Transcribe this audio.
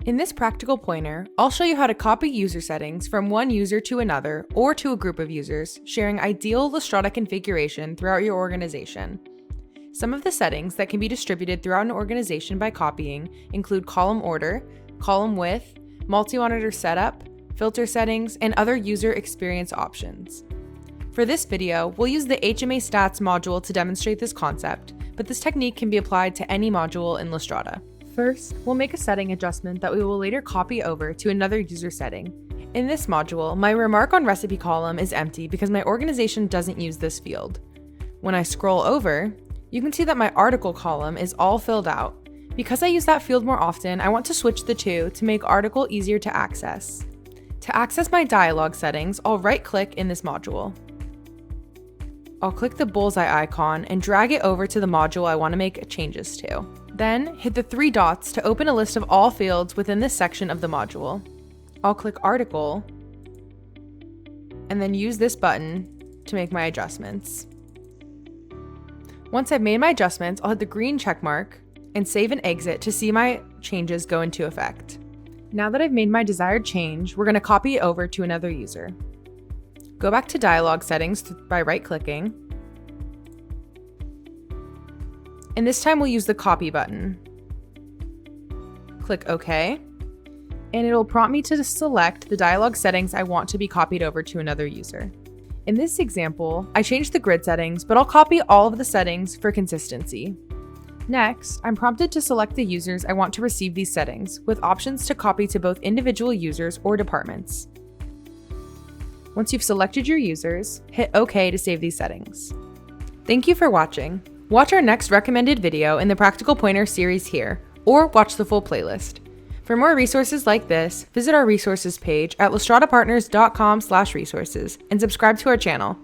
In this practical pointer, I'll show you how to copy user settings from one user to another or to a group of users, sharing ideal LASTRADA configuration throughout your organization. Some of the settings that can be distributed throughout an organization by copying include column order, column width, multi-monitor setup, filter settings, and other user experience options. For this video, we'll use the HMA Stats module to demonstrate this concept, but this technique can be applied to any module in LASTRADA. First, we'll make a setting adjustment that we will later copy over to another user setting. In this module, my remark on recipe column is empty because my organization doesn't use this field. When I scroll over, you can see that my article column is all filled out. Because I use that field more often, I want to switch the two to make article easier to access. To access my dialog settings, I'll right-click in this module. I'll click the bullseye icon and drag it over to the module I want to make changes to. Then, hit the three dots to open a list of all fields within this section of the module. I'll click Article, and then use this button to make my adjustments. Once I've made my adjustments, I'll hit the green check mark and save and exit to see my changes go into effect. Now that I've made my desired change, we're going to copy it over to another user. Go back to dialog settings by right-clicking, and this time we'll use the copy button. Click OK, and it'll prompt me to select the dialog settings I want to be copied over to another user. In this example, I changed the grid settings, but I'll copy all of the settings for consistency. Next, I'm prompted to select the users I want to receive these settings, with options to copy to both individual users or departments. Once you've selected your users, hit OK to save these settings. Thank you for watching. Watch our next recommended video in the Practical Pointer series here, or watch the full playlist. For more resources like this, visit our resources page at lastradapartners.com/resources and subscribe to our channel.